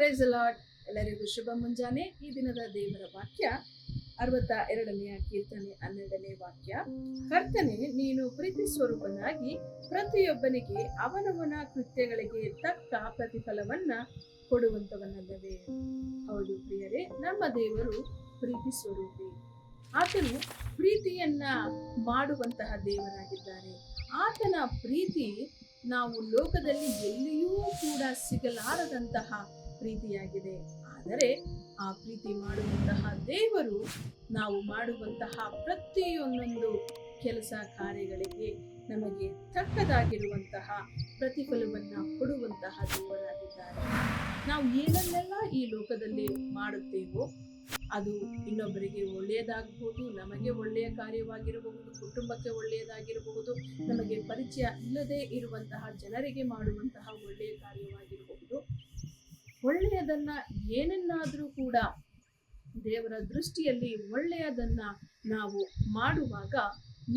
Price lord. ಎಲ್ಲರಿಗೂ ಶುಭ ಮುಂಜಾನೆ. ಈ ದಿನದ ದೇವರ ವಾಕ್ಯ 62ನೇ ಕೀರ್ತನೆ 12ನೇ ವಾಕ್ಯ. ಕರ್ತನೇ, ನೀನು ಪ್ರೀತಿ ಸ್ವರೂಪನಾಗಿ ಪ್ರತಿಯೊಬ್ಬನಿಗೆ ಅವನವನ ಕೃತ್ಯಗಳಿಗೆ ತಕ್ಕ ಪ್ರತಿಫಲವನ್ನ ಕೊಡುವಂತವನಲ್ಲವೇ. ಹೌದು ಪ್ರಿಯರೇ, ನಮ್ಮ ದೇವರು ಪ್ರೀತಿ ಸ್ವರೂಪಿ. ಆತನು ಪ್ರೀತಿಯನ್ನ ಮಾಡುವಂತಹ ದೇವರಾಗಿದ್ದಾನೆ. ಆತನ ಪ್ರೀತಿ ನಾವು ಲೋಕದಲ್ಲಿ ಎಲ್ಲಿಯೂ ಕೂಡ ಸಿಗಲಾರದಂತಹ ಪ್ರೀತಿಯಾಗಿದೆ. ಆದರೆ ಆ ಪ್ರೀತಿ ಮಾಡುವಂತಹ ದೇವರು ನಾವು ಮಾಡುವಂತಹ ಪ್ರತಿಯೊಂದೊಂದು ಕೆಲಸ ಕಾರ್ಯಗಳಿಗೆ ನಮಗೆ ತಕ್ಕದಾಗಿರುವಂತಹ ಪ್ರತಿಫಲವನ್ನ ಕೊಡುವಂತಹ ದೇವರಾಗಿದ್ದಾರೆ. ನಾವು ಏನನ್ನೆಲ್ಲ ಈ ಲೋಕದಲ್ಲಿ ಮಾಡುತ್ತೇವೋ ಅದು ಇನ್ನೊಬ್ಬರಿಗೆ ಒಳ್ಳೆಯದಾಗಬಹುದು, ನಮಗೆ ಒಳ್ಳೆಯ ಕಾರ್ಯವಾಗಿರಬಹುದು, ಕುಟುಂಬಕ್ಕೆ ಒಳ್ಳೆಯದಾಗಿರಬಹುದು, ನಮಗೆ ಪರಿಚಯ ಇಲ್ಲದೆ ಇರುವಂತಹ ಜನರಿಗೆ ಮಾಡುವಂತಹ ಒಳ್ಳೆಯ ಕಾರ್ಯವಾಗಿರಬಹುದು. ಒಳ್ಳೆಯದನ್ನ ಏನನ್ನಾದರೂ ಕೂಡ ದೇವರ ದೃಷ್ಟಿಯಲ್ಲಿ ಒಳ್ಳೆಯದನ್ನ ನಾವು ಮಾಡುವಾಗ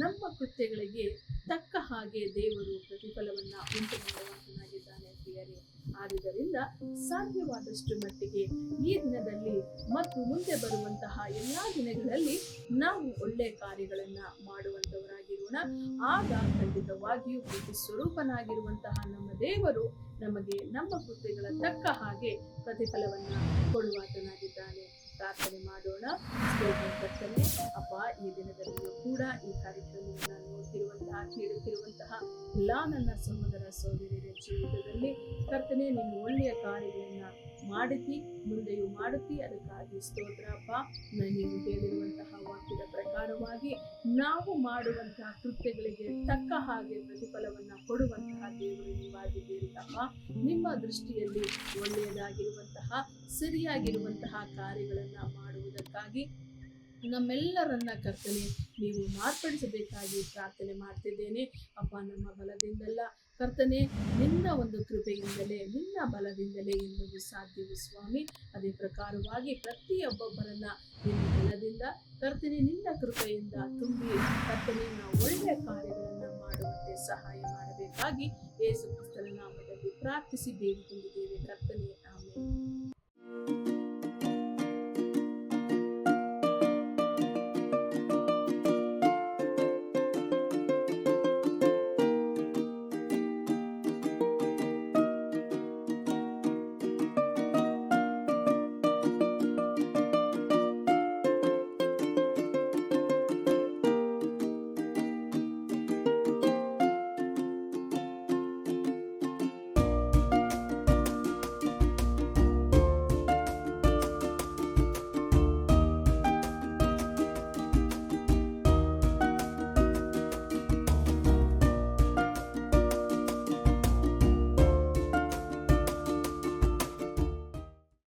ನಮ್ಮ ಕೃತ್ಯಗಳಿಗೆ ತಕ್ಕ ಹಾಗೆ ದೇವರು ಪ್ರತಿಫಲವನ್ನ ಉಂಟು ಮಾಡುವಂತನಾಗಿದ್ದಾನೆ ಪ್ರಿಯರೇ. ಆದುದರಿಂದ ಸಾಧ್ಯವಾದಷ್ಟು ಮಟ್ಟಿಗೆ ಈ ದಿನದಲ್ಲಿ ಮತ್ತು ಮುಂದೆ ಬರುವಂತಹ ಎಲ್ಲಾ ದಿನಗಳಲ್ಲಿ ನಾವು ಒಳ್ಳೆಯ ಕಾರ್ಯಗಳನ್ನ ಮಾಡುವಂತವರಾಗಿರೋಣ. ಆಗ ಖಂಡಿತವಾಗಿಯೂ ಪ್ರೀತಿ ಸ್ವರೂಪನಾಗಿರುವಂತಹ ನಮ್ಮ ದೇವರು ನಮಗೆ ನಮ್ಮ ಕೃತ್ಯಗಳ ತಕ್ಕ ಹಾಗೆ ಪ್ರತಿಫಲವನ್ನ ಕೊಡುವಾತನಾಗಿದ್ದಾನೆ. ಪ್ರಾರ್ಥನೆ ಮಾಡೋಣ. ಕರ್ತನೇ, ಅಪ್ಪ, ಈ ದಿನದಲ್ಲಿಯೂ ಕೂಡ ಈ ಕಾರ್ಯಕ್ರಮವನ್ನು ನೋಡ್ತಿರುವಂತಹ ಕೇಳುತ್ತಿರುವಂತಹ ಎಲ್ಲಾ ನನ್ನ ಸಹೋದರ ಸಹೋದರಿಯರ ಜೀವಿತದಲ್ಲಿ ಕರ್ತನೇ, ನೀನು ಒಳ್ಳೆಯ ಕಾರ್ಯಗಳನ್ನ ಮಾಡುತ್ತಿ ಮುಂದೆಯೂ ಮಾಡುತ್ತಿ. ಅದಕ್ಕಾಗಿ ಸ್ತೋತ್ರ ಅಪ್ಪ. ನೀವು ಹೇಳಿರುವಂತಹ ವಾಕ್ಯದ ಪ್ರಕಾರವಾಗಿ ನಾವು ಮಾಡುವಂತಹ ಕೃತ್ಯಗಳಿಗೆ ತಕ್ಕ ಹಾಗೆ ಪ್ರತಿಫಲವನ್ನ ಕೊಡುವಂತಹ ದೇವರು ನೀವಾಗಿದ್ದೀರಿ ಅಪ್ಪ. ನಿಮ್ಮ ದೃಷ್ಟಿಯಲ್ಲಿ ಒಳ್ಳೆಯದಾಗಿರುವಂತಹ ಸರಿಯಾಗಿರುವಂತಹ ಕಾರ್ಯಗಳನ್ನ ಮಾಡುವುದಕ್ಕಾಗಿ ನಮ್ಮೆಲ್ಲರನ್ನ ಕರ್ತನೆ ನೀವು ಮಾರ್ಪಡಿಸಬೇಕಾಗಿ ಪ್ರಾರ್ಥನೆ ಮಾಡ್ತಿದ್ದೇನೆ ಅಪ್ಪ. ನಮ್ಮ ಬಲದಿಂದಲ್ಲ ಕರ್ತನೆ, ನಿನ್ನ ಒಂದು ಕೃಪೆಯಿಂದಲೇ, ನಿನ್ನ ಬಲದಿಂದಲೇ ಎಲ್ಲವೂ ಸಾಧ್ಯವು ಸ್ವಾಮಿ. ಅದೇ ಪ್ರಕಾರವಾಗಿ ಪ್ರತಿಯೊಬ್ಬೊಬ್ಬರನ್ನ ನಿನ್ನ ಬಲದಿಂದ ಕರ್ತನೆ, ನಿನ್ನ ಕೃಪೆಯಿಂದ ತುಂಬಿ ಕರ್ತನೆ ನಾವು ಒಳ್ಳೆಯ ಕಾರ್ಯಗಳನ್ನ ಮಾಡುವಂತೆ ಸಹಾಯ ಮಾಡಬೇಕಾಗಿ ಯೇಸು ಕ್ರಿಸ್ತನ ನಾಮದಲ್ಲಿ ಪ್ರಾರ್ಥಿಸಿ ಬೇಡಿಕೊಂಡಿದ್ದೇವೆ ಕರ್ತನೆ,